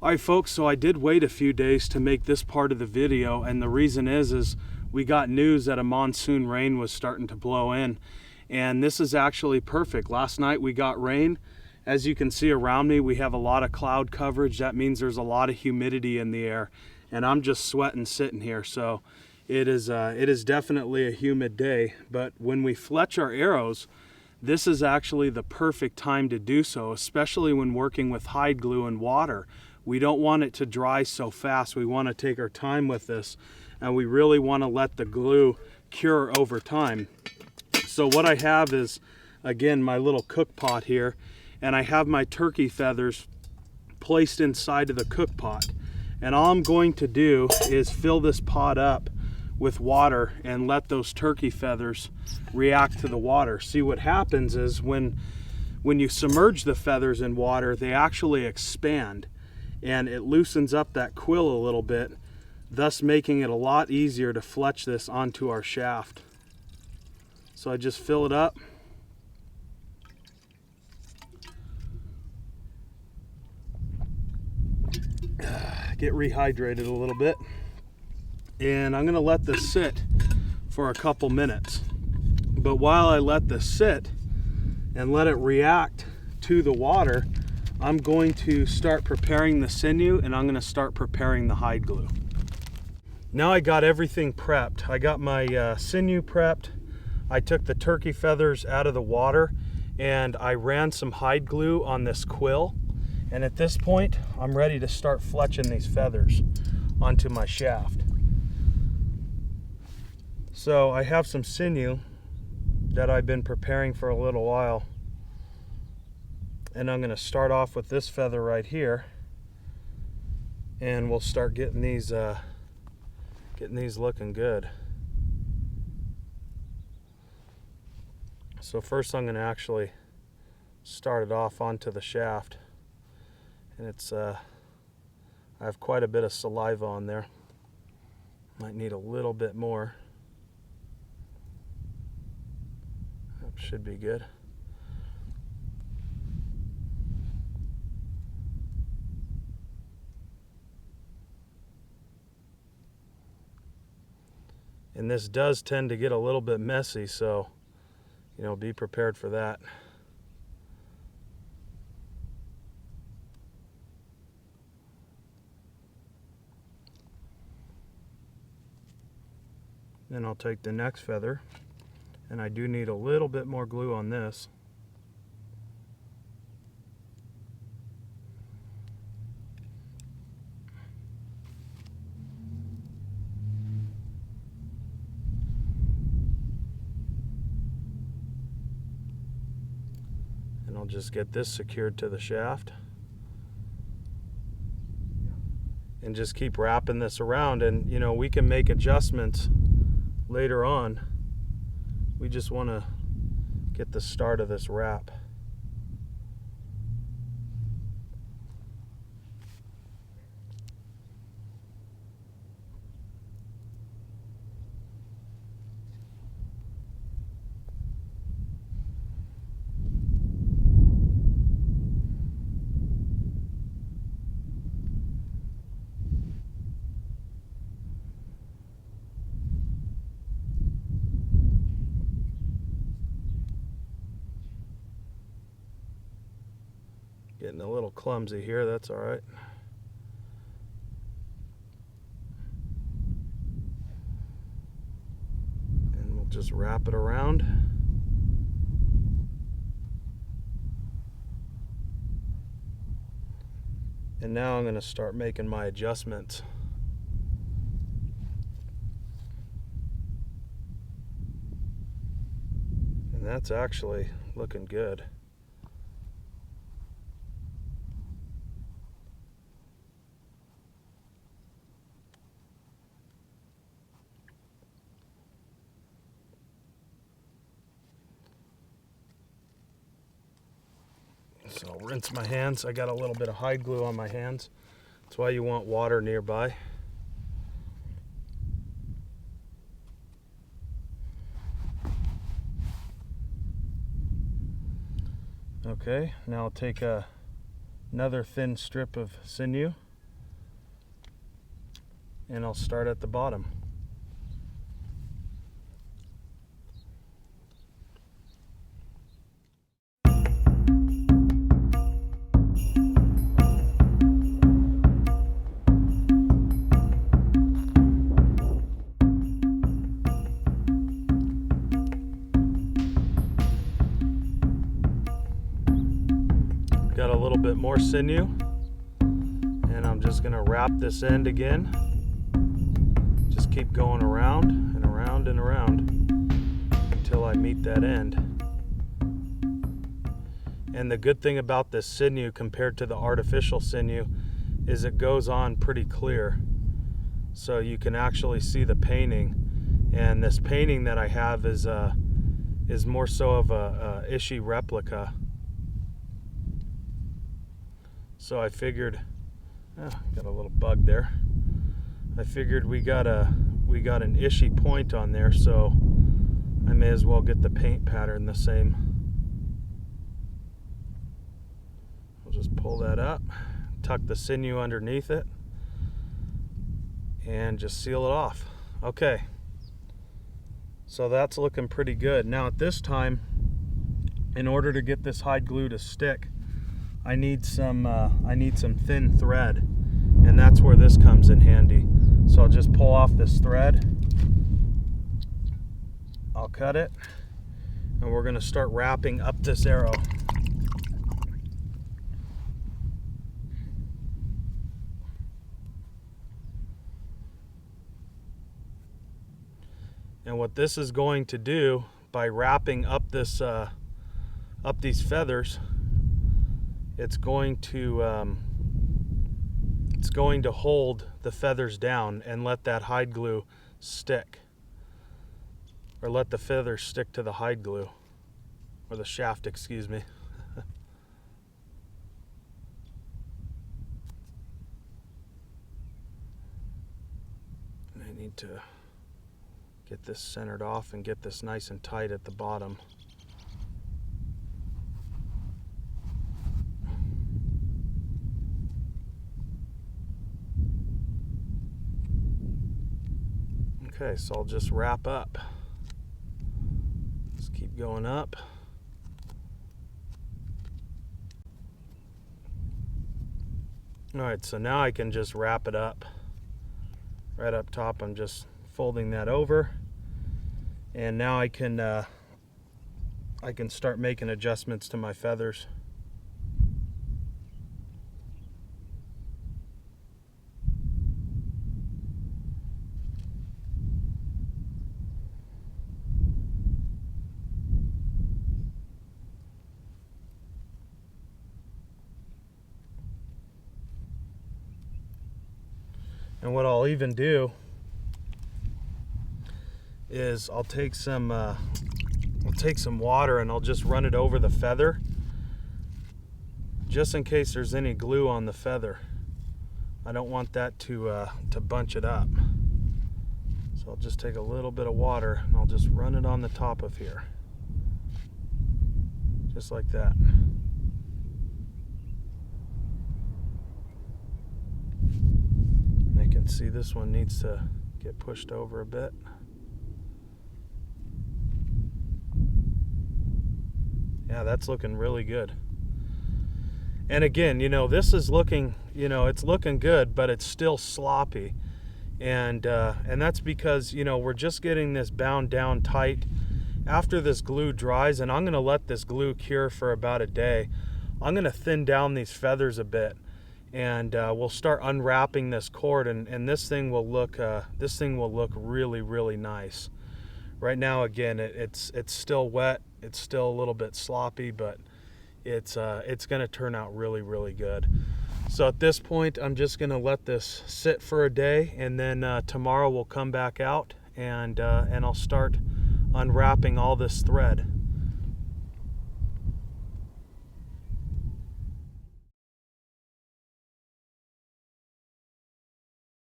Alright folks, so I did wait a few days to make this part of the video, and the reason is we got news that a monsoon rain was starting to blow in, and this is actually perfect. Last night we got rain. As you can see around me, we have a lot of cloud coverage. That means there's a lot of humidity in the air, and I'm just sweating sitting here. So it is definitely a humid day. But when we fletch our arrows, this is actually the perfect time to do so, especially when working with hide glue and water. We don't want it to dry so fast. We want to take our time with this, and we really want to let the glue cure over time. So what I have is, again, my little cook pot here, and I have my turkey feathers placed inside of the cook pot. And all I'm going to do is fill this pot up with water and let those turkey feathers react to the water. See, what happens is when you submerge the feathers in water, they actually expand, and it loosens up that quill a little bit, thus making it a lot easier to fletch this onto our shaft. So I just fill it up. Get rehydrated a little bit. And I'm going to let this sit for a couple minutes. But while I let this sit and let it react to the water, I'm going to start preparing the sinew, and I'm going to start preparing the hide glue. Now I got everything prepped. I got my sinew prepped. I took the turkey feathers out of the water, and I ran some hide glue on this quill. And at this point, I'm ready to start fletching these feathers onto my shaft. So I have some sinew that I've been preparing for a little while. And I'm going to start off with this feather right here, and we'll start getting these looking good. So first I'm going to actually start it off onto the shaft, and it's I have quite a bit of saliva on there. Might need a little bit more. That should be good. And this does tend to get a little bit messy, so, you know, be prepared for that. Then I'll take the next feather, and I do need a little bit more glue on this. I'll just get this secured to the shaft and just keep wrapping this around, and you know, we can make adjustments later on. We just want to get the start of this wrap. Getting a little clumsy here, that's all right. And we'll just wrap it around. And now I'm going to start making my adjustments. And that's actually looking good. So I'll rinse my hands. I got a little bit of hide glue on my hands. That's why you want water nearby. Okay, now I'll take another thin strip of sinew and I'll start at the bottom. Got a little bit more sinew, and I'm just gonna wrap this end again. Just keep going around and around and around until I meet that end. And the good thing about this sinew compared to the artificial sinew is it goes on pretty clear, so you can actually see the painting. And this painting that I have is more so of a Ishi replica. So I figured, got a little bug there. I figured we got an Ishi point on there, so I may as well get the paint pattern the same. I'll just pull that up, tuck the sinew underneath it, and just seal it off. Okay, so that's looking pretty good. Now at this time, in order to get this hide glue to stick, I need some thin thread, and that's where this comes in handy. So I'll just pull off this thread, I'll cut it, and we're gonna start wrapping up this arrow. And what this is going to do, by wrapping up this up these feathers, it's going to hold the feathers down and let that hide glue stick, or let the feathers stick to the hide glue, or the shaft, excuse me. And I need to get this centered off and get this nice and tight at the bottom. Okay, so I'll just wrap up. Just keep going up. All right, so now I can just wrap it up. Right up top, I'm just folding that over, and now I can start making adjustments to my feathers. And what I'll even do is I'll take some water and I'll just run it over the feather, just in case there's any glue on the feather. I don't want that to bunch it up. So I'll just take a little bit of water and I'll just run it on the top of here, just like that. I can see this one needs to get pushed over a bit. Yeah, that's looking really good. And again, you know, this is looking, you know, it's looking good, but it's still sloppy. And that's because, you know, we're just getting this bound down tight. After this glue dries, and I'm going to let this glue cure for about a day, I'm going to thin down these feathers a bit, and we'll start unwrapping this cord, and this thing will look really, really nice. Right now, again, it's still wet, it's still a little bit sloppy, but it's going to turn out really, really good. So at this point, I'm just going to let this sit for a day, and then tomorrow we'll come back out and I'll start unwrapping all this thread.